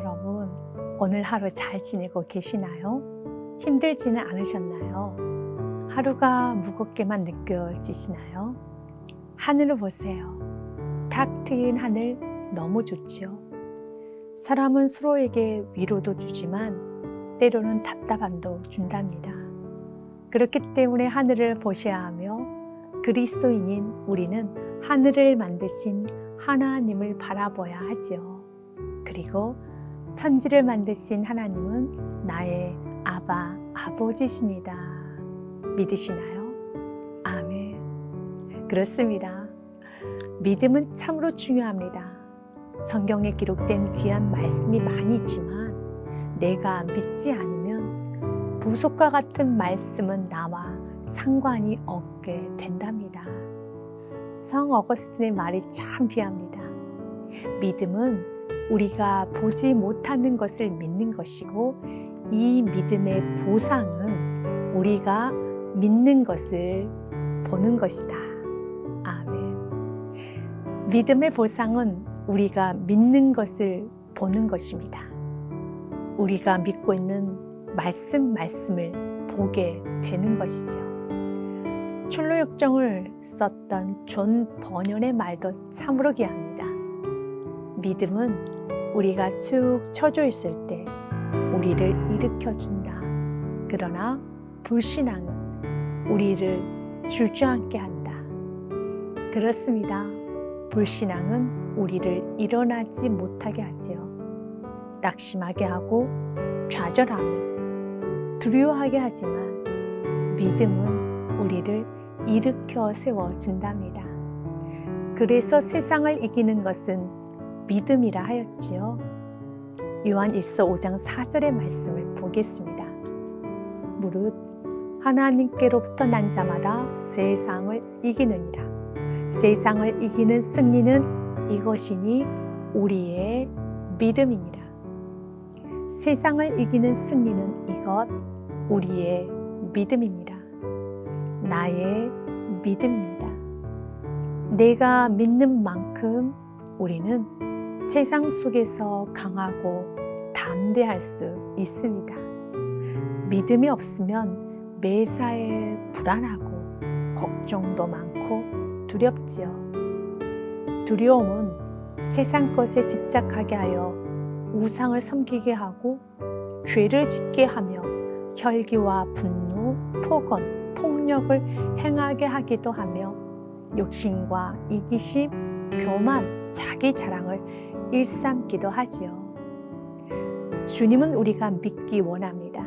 여러분, 오늘 하루 잘 지내고 계시나요? 힘들지는 않으셨나요? 하루가 무겁게만 느껴지시나요? 하늘을 보세요. 탁 트인 하늘 너무 좋죠? 사람은 서로에게 위로도 주지만 때로는 답답함도 준답니다. 그렇기 때문에 하늘을 보셔야 하며 그리스도인인 우리는 하늘을 만드신 하나님을 바라봐야 하지요. 그리고 천지를 만드신 하나님은 나의 아바, 아버지십니다. 믿으시나요? 아멘. 그렇습니다. 믿음은 참으로 중요합니다. 성경에 기록된 귀한 말씀이 많이 있지만 내가 믿지 않으면 보석과 같은 말씀은 나와 상관이 없게 된답니다. 성 어거스틴의 말이 참 귀합니다. 믿음은 우리가 보지 못하는 것을 믿는 것이고 이 믿음의 보상은 우리가 믿는 것을 보는 것이다. 아멘. 믿음의 보상은 우리가 믿는 것을 보는 것입니다. 우리가 믿고 있는 말씀을 보게 되는 것이죠. 철로역정을 썼던 존 버년의 말도 참으로 귀합니다. 믿음은 우리가 축 처져 있을 때 우리를 일으켜준다. 그러나 불신앙은 우리를 주저앉게 한다. 그렇습니다. 불신앙은 우리를 일어나지 못하게 하지요. 낙심하게 하고 좌절하며 두려워하게 하지만 믿음은 우리를 일으켜 세워준답니다. 그래서 세상을 이기는 것은 믿음이라 하였지요. 요한 1서 5장 4절의 말씀을 보겠습니다. 무릇 하나님께로부터 난 자마다 세상을 이기느니라. 세상을 이기는 승리는 이것이니 우리의 믿음이니라. 세상을 이기는 승리는 이것 우리의 믿음입니다. 나의 믿음입니다. 내가 믿는 만큼 우리는 세상 속에서 강하고 담대할 수 있습니다. 믿음이 없으면 매사에 불안하고 걱정도 많고 두렵지요. 두려움은 세상 것에 집착하게 하여 우상을 섬기게 하고 죄를 짓게 하며 혈기와 분노, 폭언, 폭력을 행하게 하기도 하며 욕심과 이기심, 교만, 자기 자랑을 일삼기도 하지요. 주님은 우리가 믿기 원합니다.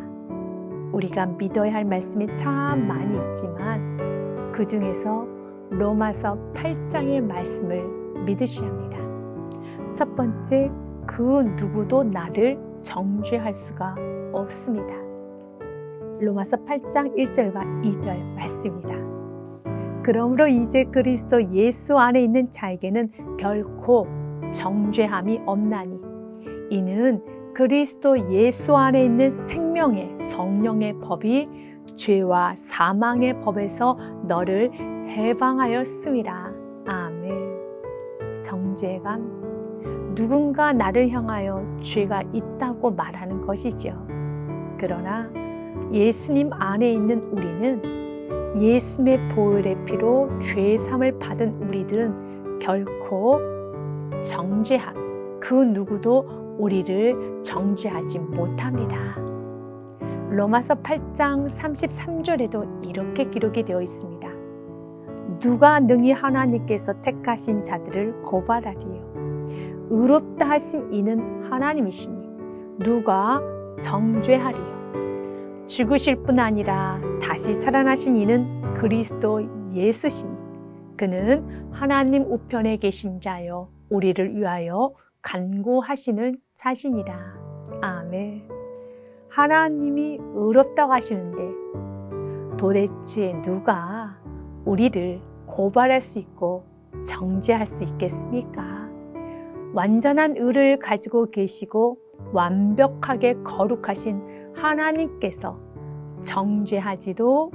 우리가 믿어야 할 말씀이 참 많이 있지만 그 중에서 로마서 8장의 말씀을 믿으셔야 합니다. 첫 번째, 그 누구도 나를 정죄할 수가 없습니다. 로마서 8장 1절과 2절 말씀입니다. 그러므로 이제 그리스도 예수 안에 있는 자에게는 결코 정죄함이 없나니 이는 그리스도 예수 안에 있는 생명의 성령의 법이 죄와 사망의 법에서 너를 해방하였음이라. 아멘. 정죄감, 누군가 나를 향하여 죄가 있다고 말하는 것이죠. 그러나 예수님 안에 있는 우리는 예수님의 보혈의 피로 죄사함을 받은 우리들은 결코 정죄함, 그 누구도 우리를 정죄하지 못합니다. 로마서 8장 33절에도 이렇게 기록이 되어 있습니다. 누가 능히 하나님께서 택하신 자들을 고발하리요. 의롭다 하신 이는 하나님이시니 누가 정죄하리요. 죽으실 뿐 아니라 다시 살아나신 이는 그리스도 예수시니 그는 하나님 우편에 계신 자여 우리를 위하여 간구하시는 자시니라. 아멘. 하나님이 의롭다고 하시는데 도대체 누가 우리를 고발할 수 있고 정죄할 수 있겠습니까? 완전한 의를 가지고 계시고 완벽하게 거룩하신 하나님께서 정죄하지도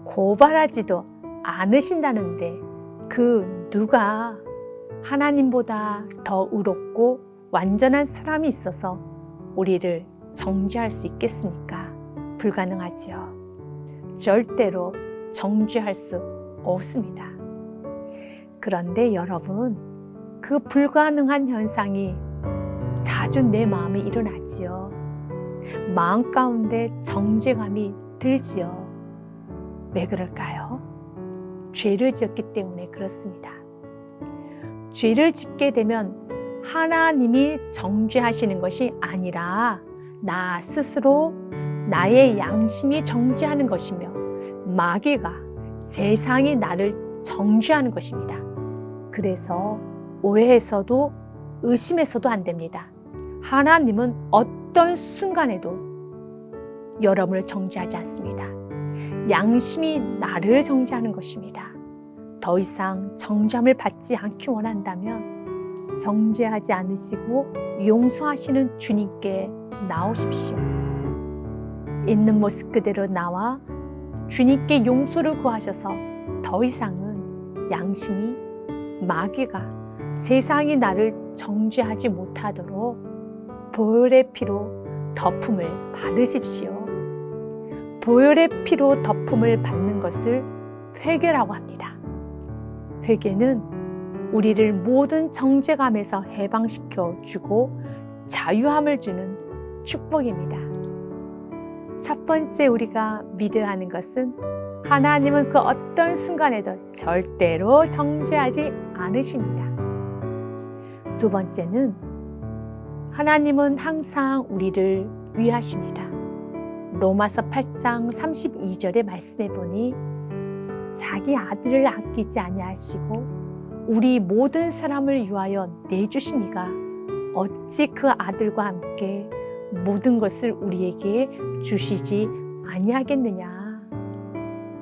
고발하지도 않으신다는데 그 누가 하나님보다 더 의롭고 완전한 사람이 있어서 우리를 정죄할 수 있겠습니까? 불가능하지요. 절대로 정죄할 수 없습니다. 그런데 여러분, 그 불가능한 현상이 자주 내 마음에 일어나지요. 마음 가운데 정죄감이 들지요. 왜 그럴까요? 죄를 지었기 때문에 그렇습니다. 죄를 짓게 되면 하나님이 정죄하시는 것이 아니라 나 스스로 나의 양심이 정죄하는 것이며 마귀가 세상이 나를 정죄하는 것입니다. 그래서 오해해서도 의심해서도 안 됩니다. 하나님은 어떤 순간에도 여러분을 정죄하지 않습니다. 양심이 나를 정죄하는 것입니다. 더 이상 정죄함을 받지 않기 원한다면 정죄하지 않으시고 용서하시는 주님께 나오십시오. 있는 모습 그대로 나와 주님께 용서를 구하셔서 더 이상은 양심이 마귀가 세상이 나를 정죄하지 못하도록 보혈의 피로 덮음을 받으십시오. 보혈의 피로 덮음을 받는 것을 회개라고 합니다. 회개는 우리를 모든 정죄감에서 해방시켜 주고 자유함을 주는 축복입니다. 첫 번째 우리가 믿어야 하는 것은 하나님은 그 어떤 순간에도 절대로 정죄하지 않으십니다. 두 번째는 하나님은 항상 우리를 위하십니다. 로마서 8장 32절의 말씀에 보니 자기 아들을 아끼지 아니하시고 우리 모든 사람을 위하여 내주시니가 어찌 그 아들과 함께 모든 것을 우리에게 주시지 아니하겠느냐.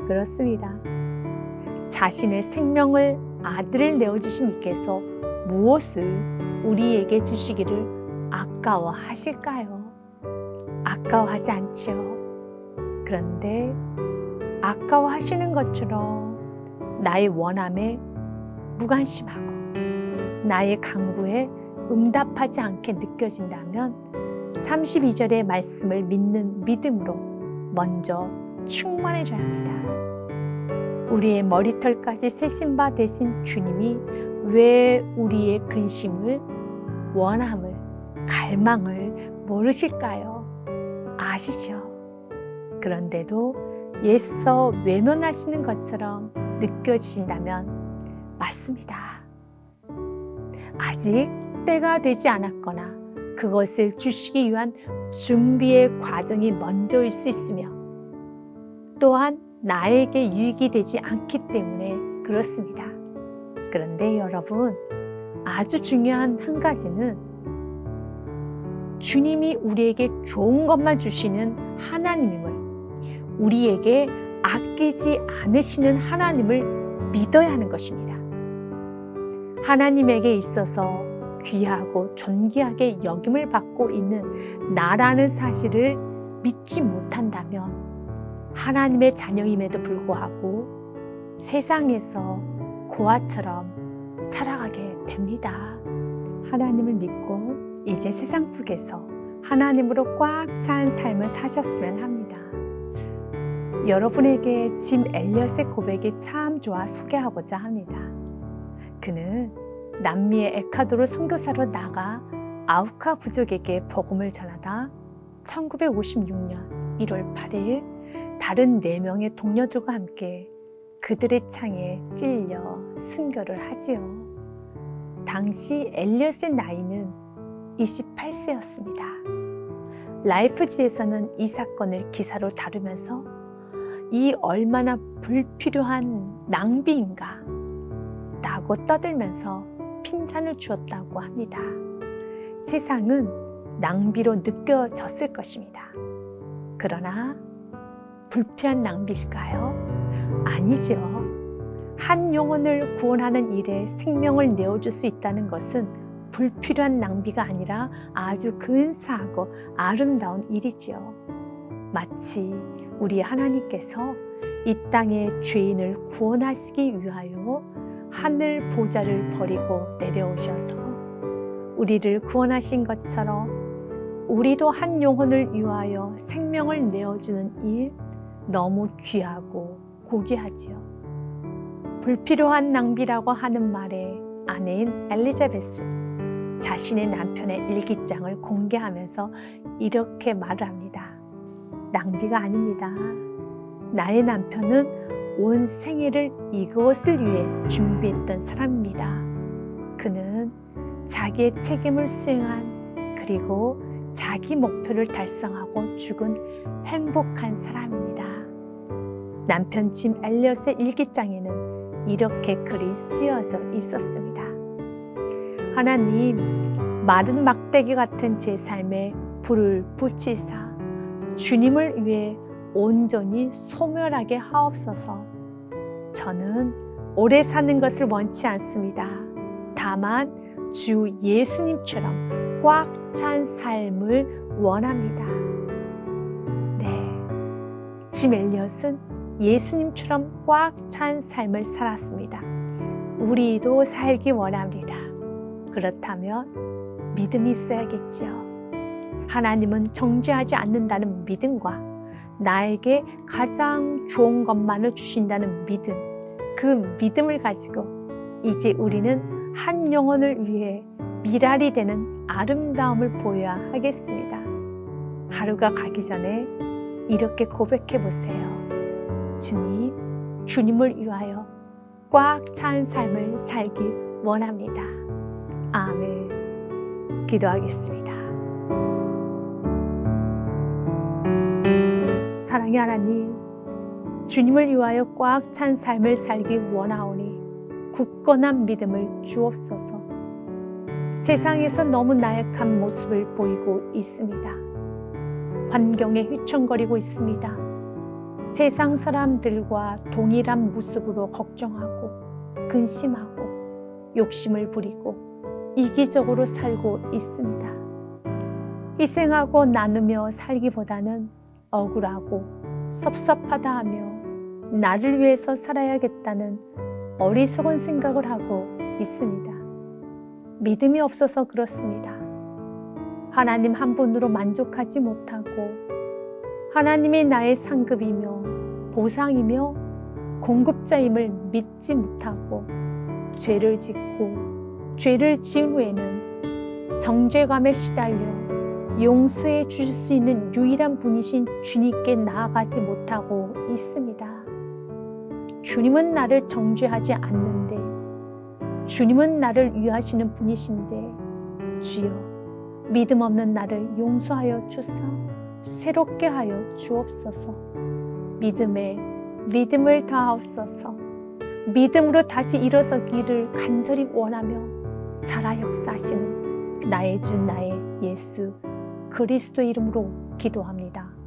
그렇습니다. 자신의 생명을 아들을 내어주신 이께서 무엇을 우리에게 주시기를 아까워하실까요? 아까워하지 않지요. 그런데 아까워하시는 것처럼 나의 원함에 무관심하고 나의 간구에 응답하지 않게 느껴진다면 32절의 말씀을 믿는 믿음으로 먼저 충만해져야 합니다. 우리의 머리털까지 세신 바 되신 주님이 왜 우리의 근심을, 원함을, 갈망을 모르실까요? 아시죠? 그런데도 애써 외면하시는 것처럼 느껴지신다면 맞습니다. 아직 때가 되지 않았거나 그것을 주시기 위한 준비의 과정이 먼저일 수 있으며 또한 나에게 유익이 되지 않기 때문에 그렇습니다. 그런데 여러분, 아주 중요한 한 가지는 주님이 우리에게 좋은 것만 주시는 하나님임을, 우리에게 아끼지 않으시는 하나님을 믿어야 하는 것입니다. 하나님에게 있어서 귀하고 존귀하게 여김을 받고 있는 나라는 사실을 믿지 못한다면 하나님의 자녀임에도 불구하고 세상에서 고아처럼 살아가게 됩니다. 하나님을 믿고 이제 세상 속에서 하나님으로 꽉 찬 삶을 사셨으면 합니다. 여러분에게 짐 엘리엇의 고백이 참 좋아 소개하고자 합니다. 그는 남미의 에콰도르 선교사로 나가 아우카 부족에게 복음을 전하다 1956년 1월 8일 다른 4명의 동료들과 함께 그들의 창에 찔려 순교를 하지요. 당시 엘리엇의 나이는 28세였습니다. 라이프지에서는 이 사건을 기사로 다루면서 이 얼마나 불필요한 낭비인가 라고 떠들면서 핀잔을 주었다고 합니다. 세상은 낭비로 느껴졌을 것입니다. 그러나 불필요한 낭비일까요? 아니죠. 한 영혼을 구원하는 일에 생명을 내어줄 수 있다는 것은 불필요한 낭비가 아니라 아주 근사하고 아름다운 일이지요. 마치 우리 하나님께서 이 땅의 죄인을 구원하시기 위하여 하늘 보좌를 버리고 내려오셔서 우리를 구원하신 것처럼 우리도 한 영혼을 위하여 생명을 내어주는 일 너무 귀하고 고귀하지요. 불필요한 낭비라고 하는 말에 아내인 엘리자베스 자신의 남편의 일기장을 공개하면서 이렇게 말을 합니다. 낭비가 아닙니다. 나의 남편은 온 생애를 이것을 위해 준비했던 사람입니다. 그는 자기의 책임을 수행한 그리고 자기 목표를 달성하고 죽은 행복한 사람입니다. 남편 짐 엘리엇의 일기장에는 이렇게 글이 쓰여져 있었습니다. 하나님, 마른 막대기 같은 제 삶에 불을 붙이사 주님을 위해 온전히 소멸하게 하옵소서. 저는 오래 사는 것을 원치 않습니다. 다만 주 예수님처럼 꽉 찬 삶을 원합니다. 네, 짐 엘리엇은 예수님처럼 꽉 찬 삶을 살았습니다. 우리도 살기 원합니다. 그렇다면 믿음이 있어야겠지요. 하나님은 정죄하지 않는다는 믿음과 나에게 가장 좋은 것만을 주신다는 믿음, 그 믿음을 가지고 이제 우리는 한 영혼을 위해 미랄이 되는 아름다움을 보여야 하겠습니다. 하루가 가기 전에 이렇게 고백해 보세요. 주님, 주님을 위하여 꽉 찬 삶을 살기 원합니다. 아멘. 기도하겠습니다. 사랑의 하나님, 주님을 위하여 꽉 찬 삶을 살기 원하오니 굳건한 믿음을 주옵소서. 세상에서 너무 나약한 모습을 보이고 있습니다. 환경에 휘청거리고 있습니다. 세상 사람들과 동일한 모습으로 걱정하고 근심하고 욕심을 부리고 이기적으로 살고 있습니다. 희생하고 나누며 살기보다는 억울하고 섭섭하다 하며 나를 위해서 살아야겠다는 어리석은 생각을 하고 있습니다. 믿음이 없어서 그렇습니다. 하나님 한 분으로 만족하지 못하고 하나님이 나의 상급이며 보상이며 공급자임을 믿지 못하고 죄를 짓고 죄를 지은 후에는 정죄감에 시달려 용서해 주실 수 있는 유일한 분이신 주님께 나아가지 못하고 있습니다. 주님은 나를 정죄하지 않는데 주님은 나를 위하시는 분이신데 주여 믿음 없는 나를 용서하여 주사 새롭게 하여 주옵소서. 믿음에 믿음을 다하옵소서. 믿음으로 다시 일어서기를 간절히 원하며 살아 역사하시는 나의 주 나의 예수 그리스도 이름으로 기도합니다.